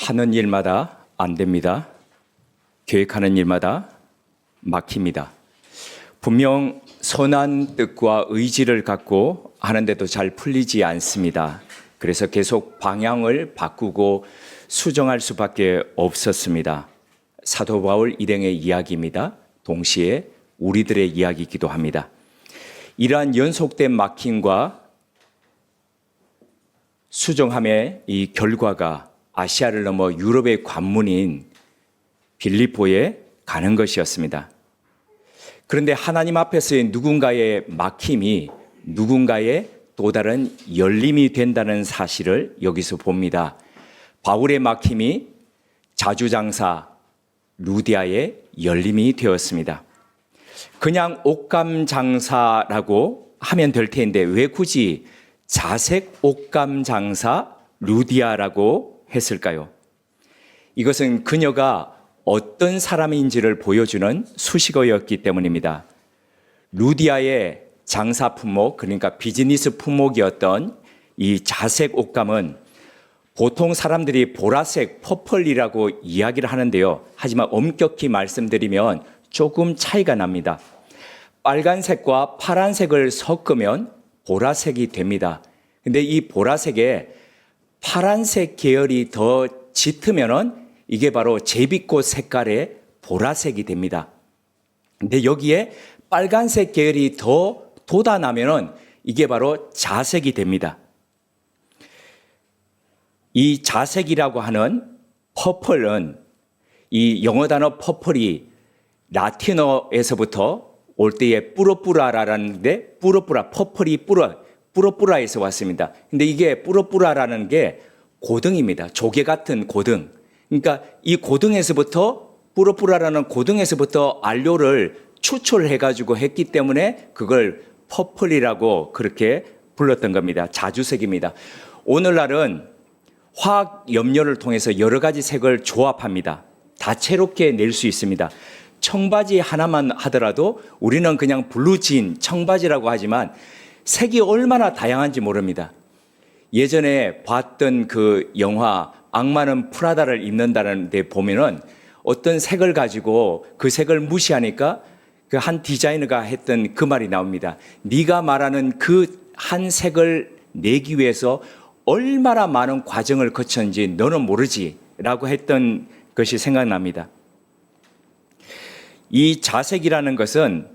하는 일마다 안 됩니다. 계획하는 일마다 막힙니다. 분명 선한 뜻과 의지를 갖고 하는데도 잘 풀리지 않습니다. 그래서 계속 방향을 바꾸고 수정할 수밖에 없었습니다. 사도 바울 일행의 이야기입니다. 동시에 우리들의 이야기이기도 합니다. 이러한 연속된 막힘과 수정함의 이 결과가 아시아를 넘어 유럽의 관문인 빌립보에 가는 것이었습니다. 그런데 하나님 앞에서의 누군가의 막힘이 누군가의 또 다른 열림이 된다는 사실을 여기서 봅니다. 바울의 막힘이 자주장사 루디아의 열림이 되었습니다. 그냥 옷감 장사라고 하면 될 텐데 왜 굳이 자색 옷감 장사 루디아라고 했을까요? 이것은 그녀가 어떤 사람인지를 보여주는 수식어였기 때문입니다. 루디아의 장사 품목, 그러니까 비즈니스 품목이었던 이 자색 옷감은 보통 사람들이 보라색, 퍼플이라고 이야기를 하는데요. 하지만 엄격히 말씀드리면 조금 차이가 납니다. 빨간색과 파란색을 섞으면 보라색이 됩니다. 근데 이 보라색에 파란색 계열이 더 짙으면은 이게 바로 제비꽃 색깔의 보라색이 됩니다. 근데 여기에 빨간색 계열이 더 돋아나면은 이게 바로 자색이 됩니다. 이 자색이라고 하는 퍼플은 이 영어 단어 퍼플이 라틴어에서부터 올 때에 뿌로뿌라라는데 뿌로뿌라 퍼플이 뿌로뿌라에서 왔습니다. 근데 이게 뿌로뿌라라는 게 고등입니다. 조개 같은 고등. 그러니까 이 고등에서부터 뿌로뿌라라는 고등에서부터 안료를 추출해 가지고 했기 때문에 그걸 퍼플이라고 그렇게 불렀던 겁니다. 자주색입니다. 오늘날은 화학 염료를 통해서 여러 가지 색을 조합합니다. 다채롭게 낼 수 있습니다. 청바지 하나만 하더라도 우리는 그냥 블루진, 청바지라고 하지만 색이 얼마나 다양한지 모릅니다. 예전에 봤던 그 영화 악마는 프라다를 입는다는 데 보면은 어떤 색을 가지고 그 색을 무시하니까 그 한 디자이너가 했던 그 말이 나옵니다. 네가 말하는 그 한 색을 내기 위해서 얼마나 많은 과정을 거쳤는지 너는 모르지 라고 했던 것이 생각납니다. 이 자색이라는 것은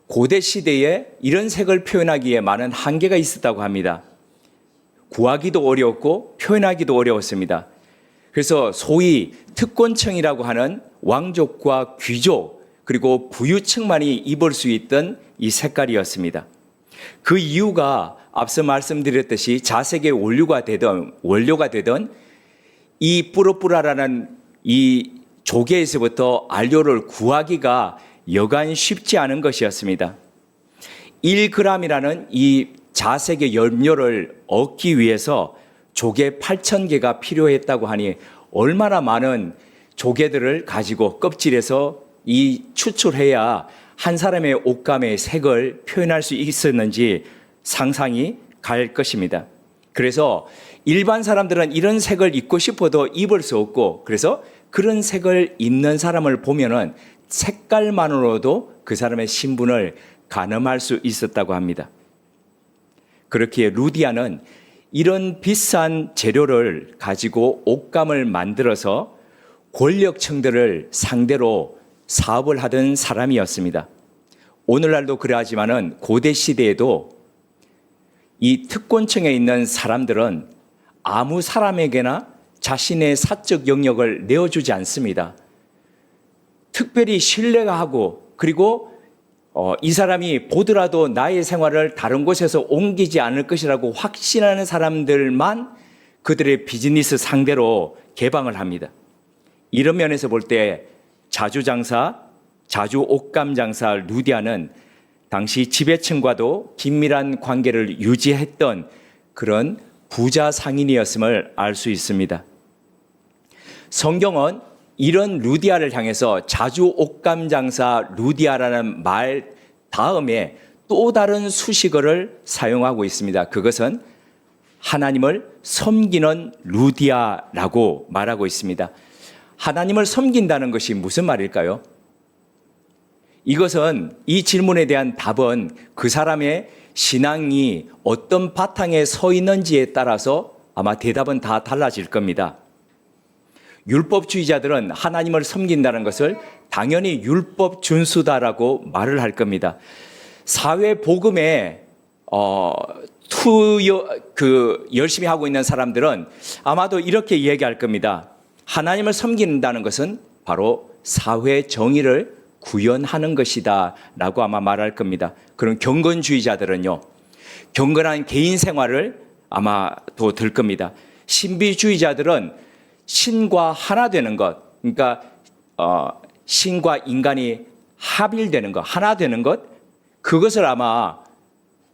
고대 시대에 이런 색을 표현하기에 많은 한계가 있었다고 합니다. 구하기도 어려웠고 표현하기도 어려웠습니다. 그래서 소위 특권층이라고 하는 왕족과 귀족 그리고 부유층만이 입을 수 있던 이 색깔이었습니다. 그 이유가 앞서 말씀드렸듯이 자색의 원료가 되던 이 뿌로뿌라라는 이 조개에서부터 안료를 구하기가 여간 쉽지 않은 것이었습니다. 1g이라는 이 자색의 염료를 얻기 위해서 조개 8,000개가 필요했다고 하니 얼마나 많은 조개들을 가지고 껍질에서 이 추출해야 한 사람의 옷감의 색을 표현할 수 있었는지 상상이 갈 것입니다. 그래서 일반 사람들은 이런 색을 입고 싶어도 입을 수 없고 그래서 그런 색을 입는 사람을 보면은 색깔만으로도 그 사람의 신분을 가늠할 수 있었다고 합니다. 그렇기에 루디아는 이런 비싼 재료를 가지고 옷감을 만들어서 권력층들을 상대로 사업을 하던 사람이었습니다. 오늘날도 그러하지만은 고대 시대에도 이 특권층에 있는 사람들은 아무 사람에게나 자신의 사적 영역을 내어주지 않습니다. 특별히 신뢰가 하고 그리고 이 사람이 보더라도 나의 생활을 다른 곳에서 옮기지 않을 것이라고 확신하는 사람들만 그들의 비즈니스 상대로 개방을 합니다. 이런 면에서 볼 때 자주 옷감 장사 루디아는 당시 지배층과도 긴밀한 관계를 유지했던 그런 부자 상인이었음을 알 수 있습니다. 성경은 이런 루디아를 향해서 자주 옷감 장사 루디아라는 말 다음에 또 다른 수식어를 사용하고 있습니다. 그것은 하나님을 섬기는 루디아라고 말하고 있습니다. 하나님을 섬긴다는 것이 무슨 말일까요? 이것은 이 질문에 대한 답은 그 사람의 신앙이 어떤 바탕에 서 있는지에 따라서 아마 대답은 다 달라질 겁니다. 율법주의자들은 하나님을 섬긴다는 것을 당연히 율법 준수다라고 말을 할 겁니다. 사회 복음에 열심히 하고 있는 사람들은 아마도 이렇게 얘기할 겁니다. 하나님을 섬긴다는 것은 바로 사회 정의를 구현하는 것이다 라고 아마 말할 겁니다. 그런 경건주의자들은요, 경건한 개인 생활을 아마도 들 겁니다. 신비주의자들은 신과 하나 되는 것, 그러니까 신과 인간이 합일되는 것, 하나 되는 것, 그것을 아마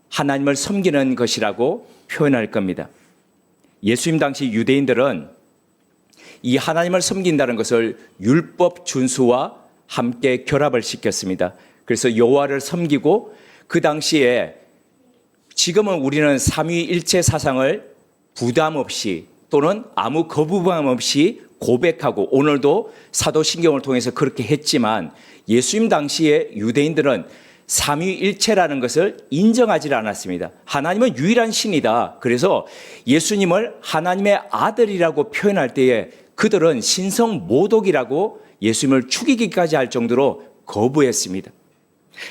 하나님을 섬기는 것이라고 표현할 겁니다. 예수님 당시 유대인들은 이 하나님을 섬긴다는 것을 율법 준수와 함께 결합을 시켰습니다. 그래서 여호와를 섬기고 그 당시에 지금은 우리는 삼위일체 사상을 부담 없이 또는 아무 거부감 없이 고백하고 오늘도 사도신경을 통해서 그렇게 했지만 예수님 당시에 유대인들은 삼위일체라는 것을 인정하지 않았습니다. 하나님은 유일한 신이다. 그래서 예수님을 하나님의 아들이라고 표현할 때에 그들은 신성 모독이라고 예수님을 죽이기까지 할 정도로 거부했습니다.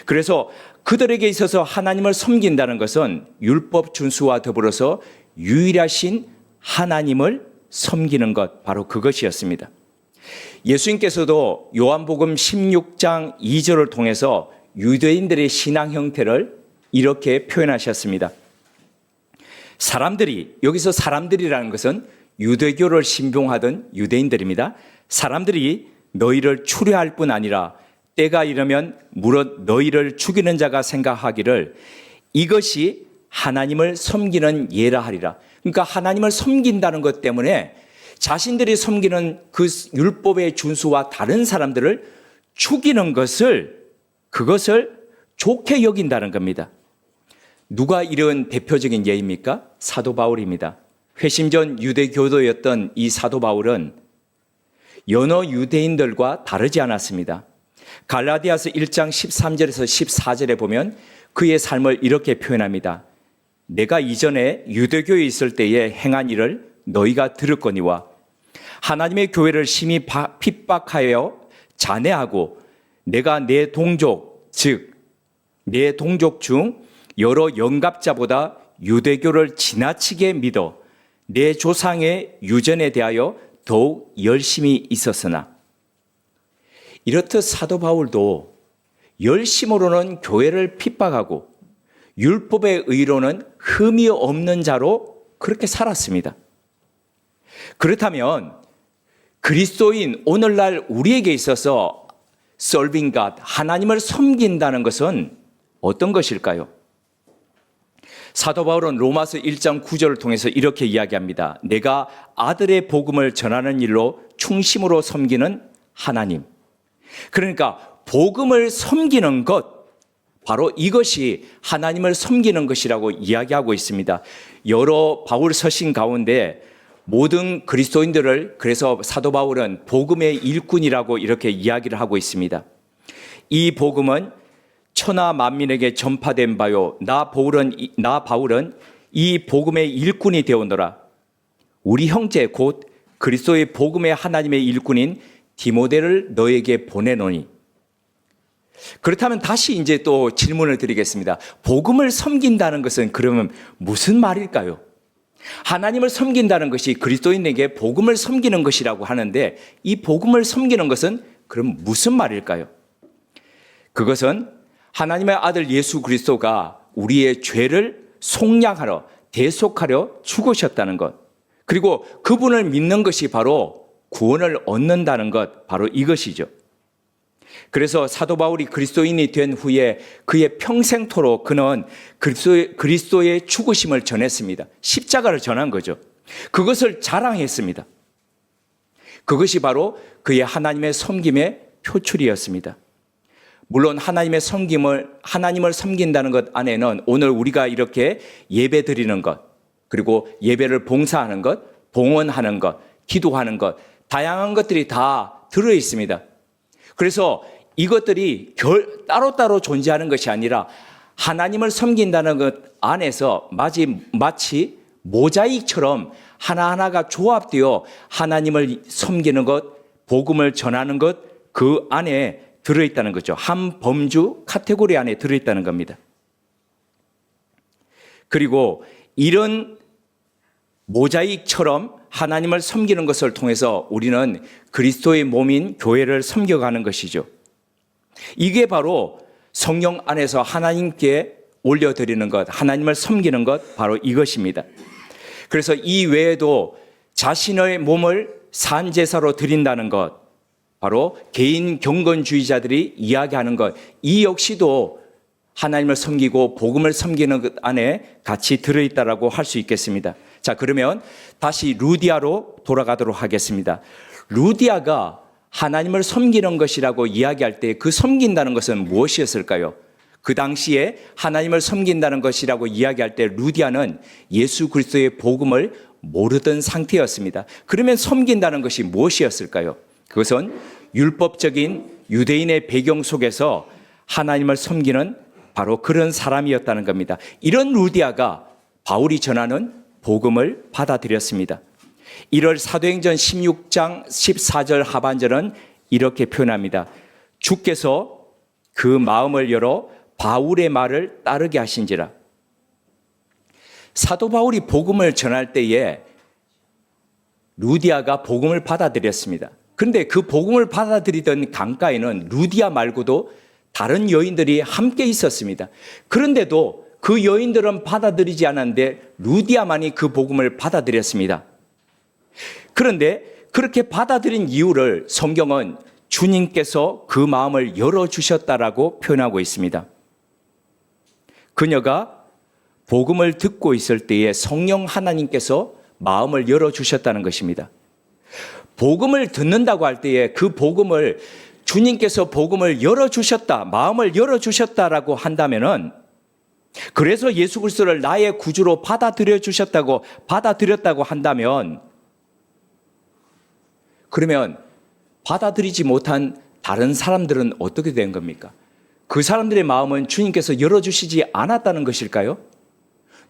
그래서 그들에게 있어서 하나님을 섬긴다는 것은 율법 준수와 더불어서 유일하신 하나님을 섬기는 것, 바로 그것이었습니다. 예수님께서도 요한복음 16장 2절을 통해서 유대인들의 신앙 형태를 이렇게 표현하셨습니다. 사람들이, 여기서 사람들이라는 것은 유대교를 신봉하던 유대인들입니다. 사람들이 너희를 추려할 뿐 아니라 때가 이르면 무릇 너희를 죽이는 자가 생각하기를 이것이 하나님을 섬기는 예라 하리라. 그러니까 하나님을 섬긴다는 것 때문에 자신들이 섬기는 그 율법의 준수와 다른 사람들을 죽이는 그것을 좋게 여긴다는 겁니다. 누가 이런 대표적인 예입니까? 사도 바울입니다. 회심전 유대교도였던 이 사도 바울은 여러 유대인들과 다르지 않았습니다. 갈라디아서 1장 13절에서 14절에 보면 그의 삶을 이렇게 표현합니다. 내가 이전에 유대교에 있을 때에 행한 일을 너희가 들었거니와 하나님의 교회를 심히 핍박하여 잔해하고 내가 내 동족 중 여러 영갑자보다 유대교를 지나치게 믿어 내 조상의 유전에 대하여 더욱 열심히 있었으나 이렇듯 사도 바울도 열심으로는 교회를 핍박하고 율법의 의로는 흠이 없는 자로 그렇게 살았습니다. 그렇다면 그리스도인 오늘날 우리에게 있어서 serving God, 하나님을 섬긴다는 것은 어떤 것일까요? 사도 바울은 로마서 1장 9절을 통해서 이렇게 이야기합니다. 내가 아들의 복음을 전하는 일로 충심으로 섬기는 하나님. 그러니까 복음을 섬기는 것, 바로 이것이 하나님을 섬기는 것이라고 이야기하고 있습니다. 여러 바울 서신 가운데 모든 그리스도인들을 그래서 사도 바울은 복음의 일꾼이라고 이렇게 이야기를 하고 있습니다. 이 복음은 천하 만민에게 전파된 바요. 나 바울은 이 복음의 일꾼이 되었노라. 우리 형제 곧 그리스도의 복음의 하나님의 일꾼인 디모데를 너에게 보내노니. 그렇다면 다시 이제 또 질문을 드리겠습니다. 복음을 섬긴다는 것은 그러면 무슨 말일까요? 하나님을 섬긴다는 것이 그리스도인에게 복음을 섬기는 것이라고 하는데 이 복음을 섬기는 것은 그럼 무슨 말일까요? 그것은 하나님의 아들 예수 그리스도가 우리의 죄를 속량하러 대속하려 죽으셨다는 것, 그리고 그분을 믿는 것이 바로 구원을 얻는다는 것, 바로 이것이죠. 그래서 사도 바울이 그리스도인이 된 후에 그의 평생토록 그는 그리스도의 죽으심을 전했습니다. 십자가를 전한 거죠. 그것을 자랑했습니다. 그것이 바로 그의 하나님의 섬김의 표출이었습니다. 물론 하나님을 섬긴다는 것 안에는 오늘 우리가 이렇게 예배 드리는 것, 그리고 예배를 봉사하는 것, 봉헌하는 것, 기도하는 것, 다양한 것들이 다 들어 있습니다. 그래서 이것들이 따로따로 존재하는 것이 아니라 하나님을 섬긴다는 것 안에서 마치 모자이크처럼 하나하나가 조합되어 하나님을 섬기는 것, 복음을 전하는 것, 그 안에 들어있다는 거죠. 한 범주 카테고리 안에 들어있다는 겁니다. 그리고 이런 모자이크처럼 하나님을 섬기는 것을 통해서 우리는 그리스도의 몸인 교회를 섬겨가는 것이죠. 이게 바로 성령 안에서 하나님께 올려드리는 것, 하나님을 섬기는 것, 바로 이것입니다. 그래서 이 외에도 자신의 몸을 산제사로 드린다는 것, 바로 개인 경건주의자들이 이야기하는 것, 이 역시도 하나님을 섬기고 복음을 섬기는 것 안에 같이 들어있다라고 할 수 있겠습니다. 자, 그러면 다시 루디아로 돌아가도록 하겠습니다. 루디아가 하나님을 섬기는 것이라고 이야기할 때 그 섬긴다는 것은 무엇이었을까요? 그 당시에 하나님을 섬긴다는 것이라고 이야기할 때 루디아는 예수 그리스도의 복음을 모르던 상태였습니다. 그러면 섬긴다는 것이 무엇이었을까요? 그것은 율법적인 유대인의 배경 속에서 하나님을 섬기는 바로 그런 사람이었다는 겁니다. 이런 루디아가 바울이 전하는 복음을 받아들였습니다. 1월 사도행전 16장 14절 하반절은 이렇게 표현합니다. 주께서 그 마음을 열어 바울의 말을 따르게 하신지라. 사도 바울이 복음을 전할 때에 루디아가 복음을 받아들였습니다. 그런데 그 복음을 받아들이던 강가에는 루디아 말고도 다른 여인들이 함께 있었습니다. 그런데도 그 여인들은 받아들이지 않았는데 루디아만이 그 복음을 받아들였습니다. 그런데 그렇게 받아들인 이유를 성경은 주님께서 그 마음을 열어주셨다라고 표현하고 있습니다. 그녀가 복음을 듣고 있을 때에 성령 하나님께서 마음을 열어주셨다는 것입니다. 복음을 듣는다고 할 때에 그 복음을 주님께서 복음을 열어주셨다, 마음을 열어주셨다라고 한다면은 그래서 예수 그리스도를 나의 구주로 받아들였다고 한다면 그러면 받아들이지 못한 다른 사람들은 어떻게 된 겁니까? 그 사람들의 마음은 주님께서 열어주시지 않았다는 것일까요?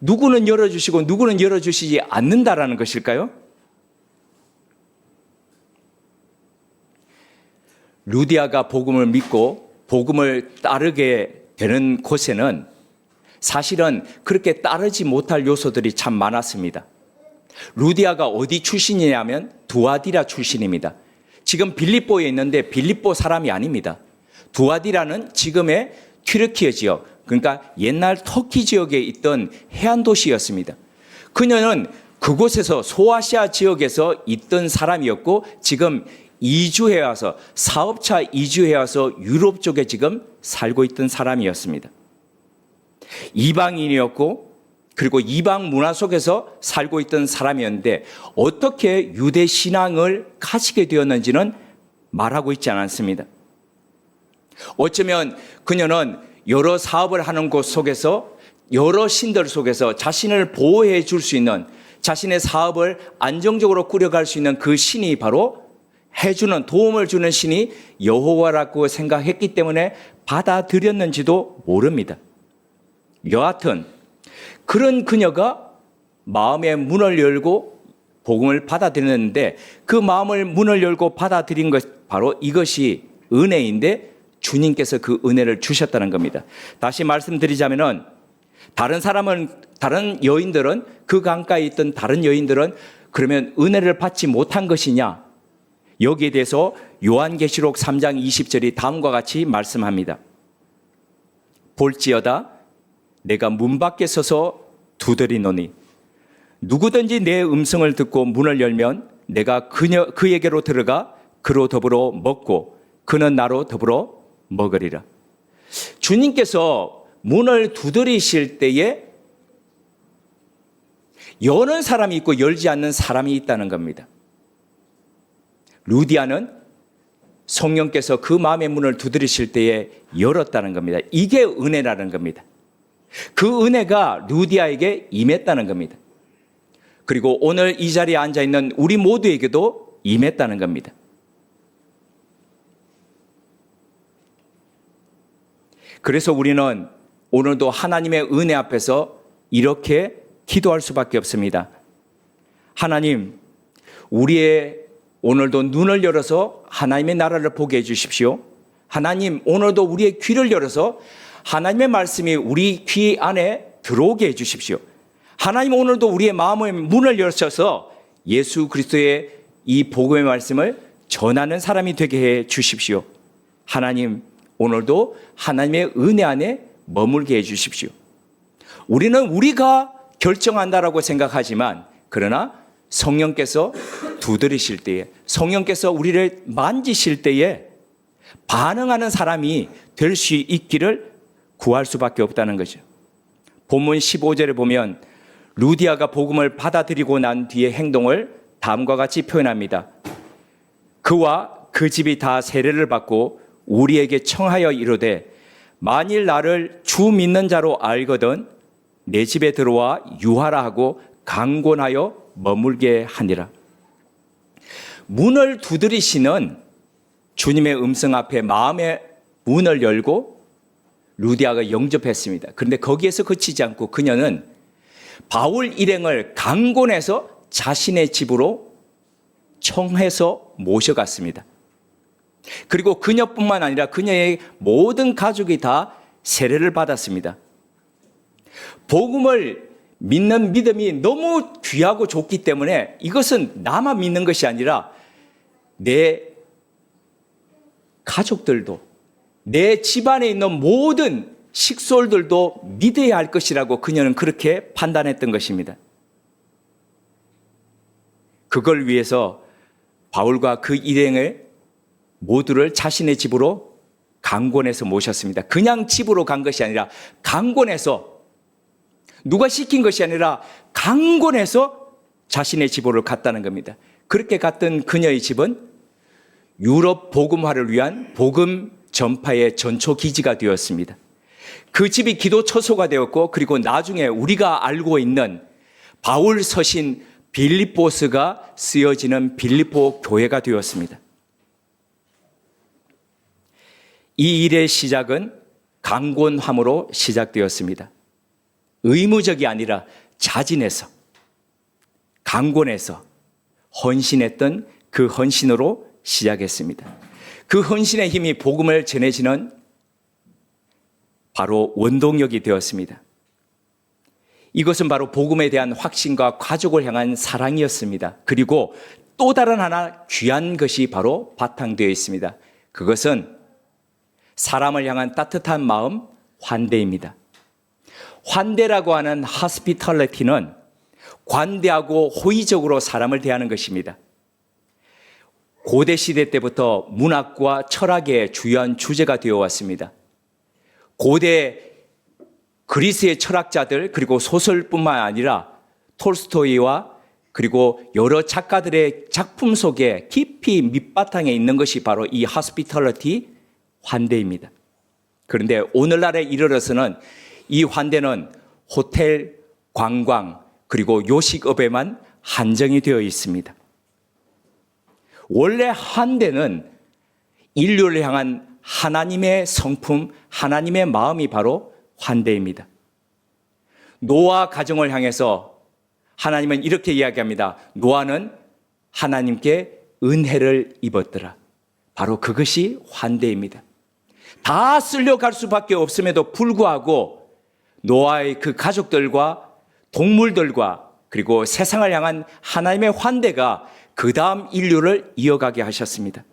누구는 열어주시고 누구는 열어주시지 않는다라는 것일까요? 루디아가 복음을 믿고 복음을 따르게 되는 곳에는 사실은 그렇게 따르지 못할 요소들이 참 많았습니다. 루디아가 어디 출신이냐면 두아디라 출신입니다. 지금 빌립보에 있는데 빌립보 사람이 아닙니다. 두아디라는 지금의 튀르키예 지역, 그러니까 옛날 터키 지역에 있던 해안 도시였습니다. 그녀는 그곳에서 소아시아 지역에서 있던 사람이었고 지금 이주해 와서 사업차 이주해 와서 유럽 쪽에 지금 살고 있던 사람이었습니다. 이방인이었고 그리고 이방 문화 속에서 살고 있던 사람이었는데 어떻게 유대 신앙을 가지게 되었는지는 말하고 있지 않았습니다. 어쩌면 그녀는 여러 사업을 하는 곳 속에서 여러 신들 속에서 자신을 보호해 줄 수 있는 자신의 사업을 안정적으로 꾸려갈 수 있는 그 신이 바로 해주는 도움을 주는 신이 여호와라고 생각했기 때문에 받아들였는지도 모릅니다. 여하튼 그런 그녀가 마음의 문을 열고 복음을 받아들였는데 그 마음을 문을 열고 받아들인 것 바로 이것이 은혜인데 주님께서 그 은혜를 주셨다는 겁니다. 다시 말씀드리자면은 다른 여인들은 그 강가에 있던 다른 여인들은 그러면 은혜를 받지 못한 것이냐? 여기에 대해서 요한계시록 3장 20절이 다음과 같이 말씀합니다. 볼지어다 내가 문 밖에 서서 두드리노니 누구든지 내 음성을 듣고 문을 열면 내가 그에게로 들어가 그로 더불어 먹고 그는 나로 더불어 먹으리라. 주님께서 문을 두드리실 때에 여는 사람이 있고 열지 않는 사람이 있다는 겁니다. 루디아는 성령께서 그 마음의 문을 두드리실 때에 열었다는 겁니다. 이게 은혜라는 겁니다. 그 은혜가 루디아에게 임했다는 겁니다. 그리고 오늘 이 자리에 앉아 있는 우리 모두에게도 임했다는 겁니다. 그래서 우리는 오늘도 하나님의 은혜 앞에서 이렇게 기도할 수밖에 없습니다. 하나님, 우리의 오늘도 눈을 열어서 하나님의 나라를 보게 해주십시오. 하나님, 오늘도 우리의 귀를 열어서 하나님의 말씀이 우리 귀 안에 들어오게 해주십시오. 하나님, 오늘도 우리의 마음의 문을 열어서 예수 그리스도의 이 복음의 말씀을 전하는 사람이 되게 해 주십시오. 하나님, 오늘도 하나님의 은혜 안에 머물게 해 주십시오. 우리는 우리가 결정한다라고 생각하지만, 그러나 성령께서 두드리실 때에, 성령께서 우리를 만지실 때에 반응하는 사람이 될 수 있기를 구할 수밖에 없다는 거죠. 본문 15절에 보면 루디아가 복음을 받아들이고 난 뒤의 행동을 다음과 같이 표현합니다. 그와 그 집이 다 세례를 받고 우리에게 청하여 이르되, 만일 나를 주 믿는 자로 알거든 내 집에 들어와 유하라 하고 강권하여 머물게 하니라. 문을 두드리시는 주님의 음성 앞에 마음의 문을 열고 루디아가 영접했습니다. 그런데 거기에서 그치지 않고 그녀는 바울 일행을 강권해서 자신의 집으로 청해서 모셔갔습니다. 그리고 그녀뿐만 아니라 그녀의 모든 가족이 다 세례를 받았습니다. 복음을 믿는 믿음이 너무 귀하고 좋기 때문에 이것은 나만 믿는 것이 아니라 내 가족들도, 내 집안에 있는 모든 식솔들도 믿어야 할 것이라고 그녀는 그렇게 판단했던 것입니다. 그걸 위해서 바울과 그 일행을 모두를 자신의 집으로 강권해서 모셨습니다. 그냥 집으로 간 것이 아니라 강권해서, 누가 시킨 것이 아니라 강권해서 자신의 집으로 갔다는 겁니다. 그렇게 갔던 그녀의 집은 유럽 복음화를 위한 복음 전파의 전초 기지가 되었습니다. 그 집이 기도 처소가 되었고, 그리고 나중에 우리가 알고 있는 바울 서신 빌립보서가 쓰여지는 빌립보 교회가 되었습니다. 이 일의 시작은 강권함으로 시작되었습니다. 의무적이 아니라 자진해서, 강권해서 헌신했던 그 헌신으로 시작했습니다. 그 헌신의 힘이 복음을 전해지는 바로 원동력이 되었습니다. 이것은 바로 복음에 대한 확신과 가족을 향한 사랑이었습니다. 그리고 또 다른 하나 귀한 것이 바로 바탕되어 있습니다. 그것은 사람을 향한 따뜻한 마음, 환대입니다. 환대라고 하는 hospitality는 관대하고 호의적으로 사람을 대하는 것입니다. 고대 시대 때부터 문학과 철학의 주요한 주제가 되어 왔습니다. 고대 그리스의 철학자들, 그리고 소설뿐만 아니라 톨스토이와 그리고 여러 작가들의 작품 속에 깊이 밑바탕에 있는 것이 바로 이 hospitality, 환대입니다. 그런데 오늘날에 이르러서는 이 환대는 호텔, 관광, 그리고 요식업에만 한정이 되어 있습니다. 원래 환대는 인류를 향한 하나님의 성품, 하나님의 마음이 바로 환대입니다. 노아 가정을 향해서 하나님은 이렇게 이야기합니다. 노아는 하나님께 은혜를 입었더라. 바로 그것이 환대입니다. 다 쓸려갈 수밖에 없음에도 불구하고 노아의 그 가족들과 동물들과 그리고 세상을 향한 하나님의 환대가 그 다음 인류를 이어가게 하셨습니다.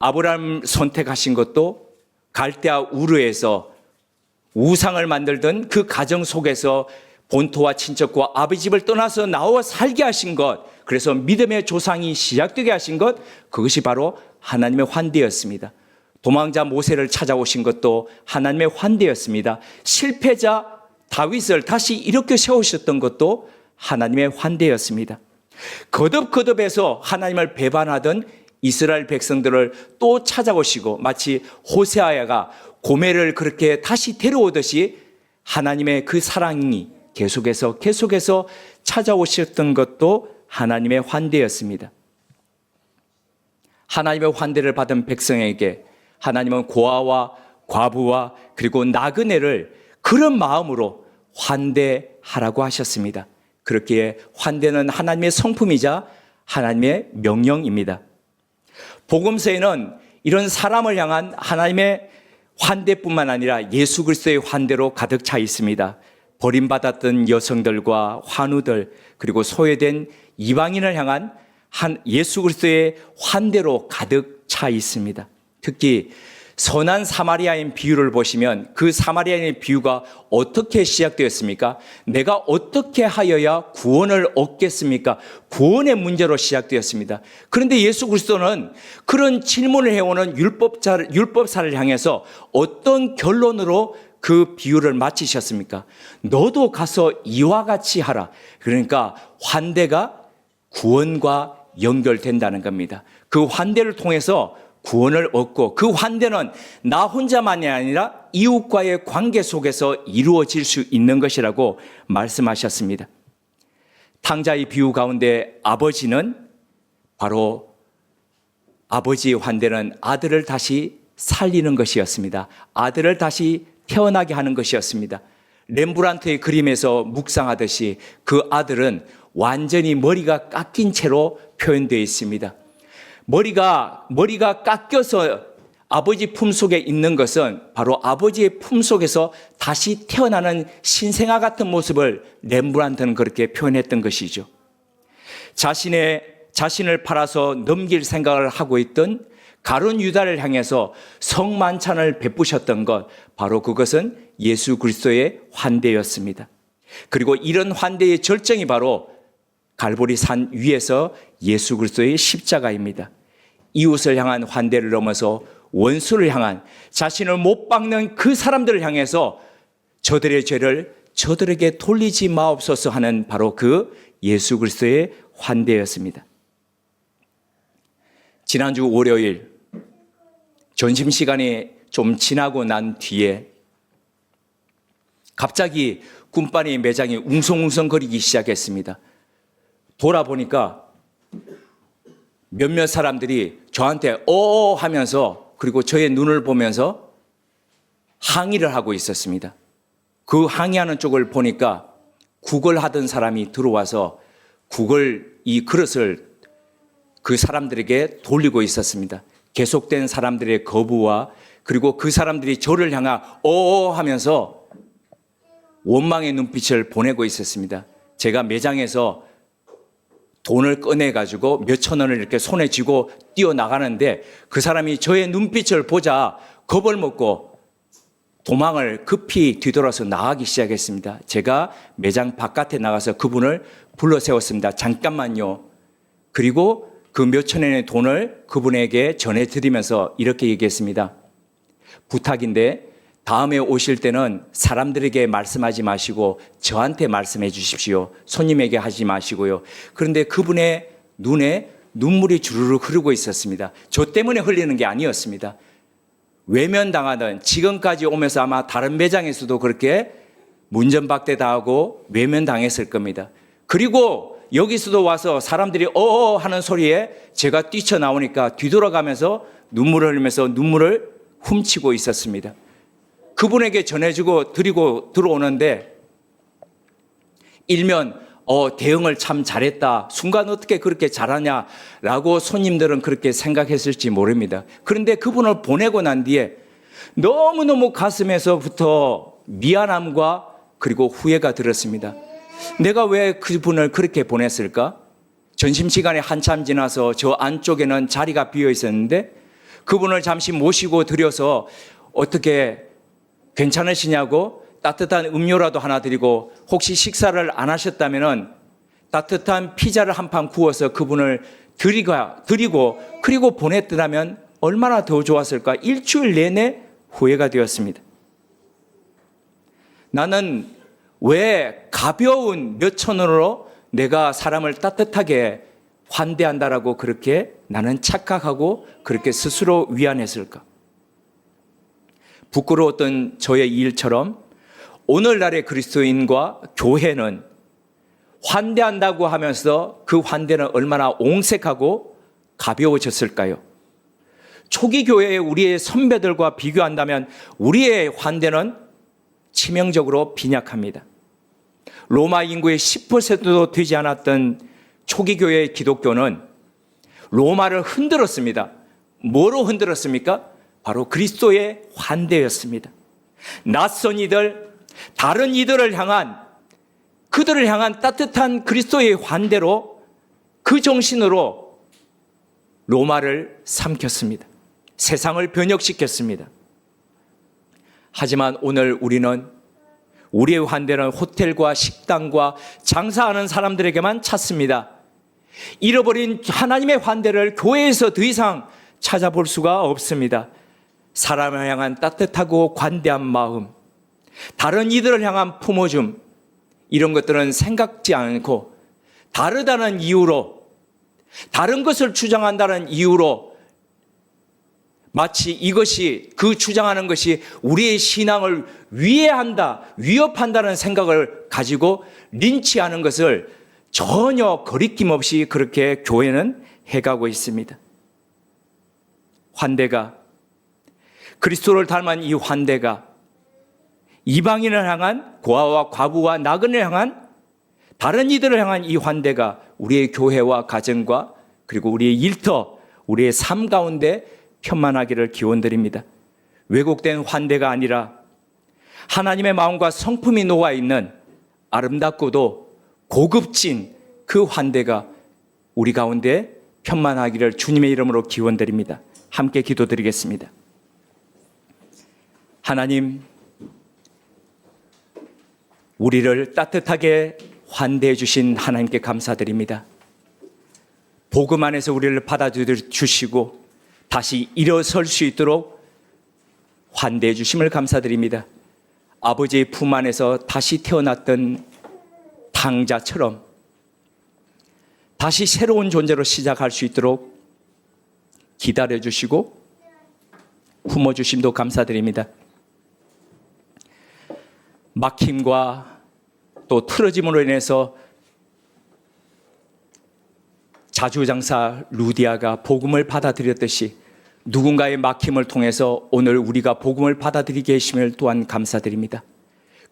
아브라함 선택하신 것도 갈대아 우르에서 우상을 만들던 그 가정 속에서 본토와 친척과 아버지 집을 떠나서 나와 살게 하신 것, 그래서 믿음의 조상이 시작되게 하신 것, 그것이 바로 하나님의 환대였습니다. 도망자 모세를 찾아오신 것도 하나님의 환대였습니다. 실패자 다윗을 다시 일으켜 세우셨던 것도 하나님의 환대였습니다. 거듭거듭해서 하나님을 배반하던 이스라엘 백성들을 또 찾아오시고, 마치 호세아야가 고멜을 그렇게 다시 데려오듯이 하나님의 그 사랑이 계속해서 찾아오셨던 것도 하나님의 환대였습니다. 하나님의 환대를 받은 백성에게 하나님은 고아와 과부와 그리고 나그네를 그런 마음으로 환대하라고 하셨습니다. 그렇기에 환대는 하나님의 성품이자 하나님의 명령입니다. 복음서에는 이런 사람을 향한 하나님의 환대뿐만 아니라 예수 그리스도의 환대로 가득 차 있습니다. 버림받았던 여성들과 환우들 그리고 소외된 이방인을 향한 예수 그리스도의 환대로 가득 차 있습니다. 특히 선한 사마리아인 비유를 보시면 그 사마리아인의 비유가 어떻게 시작되었습니까? 내가 어떻게 하여야 구원을 얻겠습니까? 구원의 문제로 시작되었습니다. 그런데 예수 그리스도는 그런 질문을 해오는 율법사를 향해서 어떤 결론으로 그 비유를 마치셨습니까? 너도 가서 이와 같이 하라. 그러니까 환대가 구원과 연결된다는 겁니다. 그 환대를 통해서 구원을 얻고 그 환대는 나 혼자만이 아니라 이웃과의 관계 속에서 이루어질 수 있는 것이라고 말씀하셨습니다. 탕자의 비유 가운데 아버지는 바로 아버지의 환대는 아들을 다시 살리는 것이었습니다. 아들을 다시 태어나게 하는 것이었습니다. 렘브란트의 그림에서 묵상하듯이 그 아들은 완전히 머리가 깎인 채로 표현되어 있습니다. 머리가 깎여서 아버지 품속에 있는 것은 바로 아버지의 품속에서 다시 태어나는 신생아 같은 모습을 렘브란트는 그렇게 표현했던 것이죠. 자신을 팔아서 넘길 생각을 하고 있던 가룟 유다를 향해서 성만찬을 베푸셨던 것, 바로 그것은 예수 그리스도의 환대였습니다. 그리고 이런 환대의 절정이 바로 갈보리 산 위에서 예수 그리스도의 십자가입니다. 이웃을 향한 환대를 넘어서 원수를 향한, 자신을 못 박는 그 사람들을 향해서 저들의 죄를 저들에게 돌리지 마옵소서 하는 바로 그 예수 그리스도의 환대였습니다. 지난주 월요일 점심시간이 좀 지나고 난 뒤에 갑자기 꿈빠니 매장이 웅성웅성거리기 시작했습니다. 돌아보니까 몇몇 사람들이 저한테 어어 하면서, 그리고 저의 눈을 보면서 항의를 하고 있었습니다. 그 항의하는 쪽을 보니까 국을 하던 사람이 들어와서 이 그릇을 그 사람들에게 돌리고 있었습니다. 계속된 사람들의 거부와 그리고 그 사람들이 저를 향해 어어 하면서 원망의 눈빛을 보내고 있었습니다. 제가 매장에서 돈을 꺼내가지고 몇천 원을 이렇게 손에 쥐고 뛰어나가는데 그 사람이 저의 눈빛을 보자 겁을 먹고 도망을 급히 뒤돌아서 나가기 시작했습니다. 제가 매장 바깥에 나가서 그분을 불러 세웠습니다. 잠깐만요. 그리고 그 몇천 원의 돈을 그분에게 전해드리면서 이렇게 얘기했습니다. 부탁인데 다음에 오실 때는 사람들에게 말씀하지 마시고 저한테 말씀해 주십시오. 손님에게 하지 마시고요. 그런데 그분의 눈에 눈물이 주르르 흐르고 있었습니다. 저 때문에 흘리는 게 아니었습니다. 외면당하던, 지금까지 오면서 아마 다른 매장에서도 그렇게 문전박대당하고 외면당했을 겁니다. 그리고 여기서도 와서 사람들이 어어 하는 소리에 제가 뛰쳐나오니까 뒤돌아가면서 눈물을 흘리면서 눈물을 훔치고 있었습니다. 그분에게 전해주고 드리고 들어오는데 일면 대응을 참 잘했다. 순간 어떻게 그렇게 잘하냐라고 손님들은 그렇게 생각했을지 모릅니다. 그런데 그분을 보내고 난 뒤에 너무너무 가슴에서부터 미안함과 그리고 후회가 들었습니다. 내가 왜 그분을 그렇게 보냈을까? 점심시간에 한참 지나서 저 안쪽에는 자리가 비어 있었는데 그분을 잠시 모시고 드려서 어떻게 괜찮으시냐고 따뜻한 음료라도 하나 드리고, 혹시 식사를 안 하셨다면 따뜻한 피자를 한 판 구워서 그분을 드리고 그리고 보냈더라면 얼마나 더 좋았을까? 일주일 내내 후회가 되었습니다. 나는 왜 가벼운 몇천 원으로 내가 사람을 따뜻하게 환대한다라고 그렇게 나는 착각하고 그렇게 스스로 위안했을까? 부끄러웠던 저의 일처럼 오늘날의 그리스도인과 교회는 환대한다고 하면서 그 환대는 얼마나 옹색하고 가벼워졌을까요? 초기 교회의 우리의 선배들과 비교한다면 우리의 환대는 치명적으로 빈약합니다. 로마 인구의 10%도 되지 않았던 초기 교회의 기독교는 로마를 흔들었습니다. 뭐로 흔들었습니까? 바로 그리스도의 환대였습니다. 낯선 이들, 다른 이들을 향한, 그들을 향한 따뜻한 그리스도의 환대로, 그 정신으로 로마를 삼켰습니다. 세상을 변혁시켰습니다. 하지만 오늘 우리는 우리의 환대는 호텔과 식당과 장사하는 사람들에게만 찾습니다. 잃어버린 하나님의 환대를 교회에서 더 이상 찾아볼 수가 없습니다. 사람을 향한 따뜻하고 관대한 마음, 다른 이들을 향한 품어줌, 이런 것들은 생각지 않고 다르다는 이유로, 다른 것을 주장한다는 이유로 마치 이것이, 그 주장하는 것이 우리의 신앙을 위해한다, 위협한다는 생각을 가지고 린치하는 것을 전혀 거리낌 없이 그렇게 교회는 해가고 있습니다. 환대가, 그리스도를 닮은 이 환대가 이방인을 향한, 고아와 과부와 나그네를 향한, 다른 이들을 향한 이 환대가 우리의 교회와 가정과 그리고 우리의 일터, 우리의 삶 가운데 편만하기를 기원드립니다. 왜곡된 환대가 아니라 하나님의 마음과 성품이 녹아있는 아름답고도 고급진 그 환대가 우리 가운데 편만하기를 주님의 이름으로 기원드립니다. 함께 기도드리겠습니다. 하나님, 우리를 따뜻하게 환대해 주신 하나님께 감사드립니다. 복음 안에서 우리를 받아들여 주시고 다시 일어설 수 있도록 환대해 주심을 감사드립니다. 아버지의 품 안에서 다시 태어났던 탕자처럼 다시 새로운 존재로 시작할 수 있도록 기다려 주시고 품어 주심도 감사드립니다. 막힘과 또 틀어짐으로 인해서 자주장사 루디아가 복음을 받아들였듯이 누군가의 막힘을 통해서 오늘 우리가 복음을 받아들이게 하심을 또한 감사드립니다.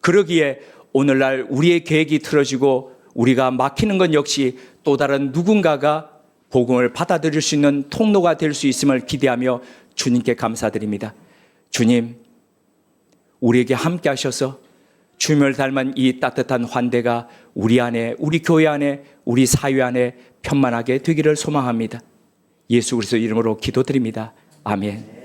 그러기에 오늘날 우리의 계획이 틀어지고 우리가 막히는 것 역시 또 다른 누군가가 복음을 받아들일 수 있는 통로가 될 수 있음을 기대하며 주님께 감사드립니다. 주님, 우리에게 함께 하셔서 주님을 닮은 이 따뜻한 환대가 우리 안에, 우리 교회 안에, 우리 사회 안에 편만하게 되기를 소망합니다. 예수 그리스도 이름으로 기도드립니다. 아멘.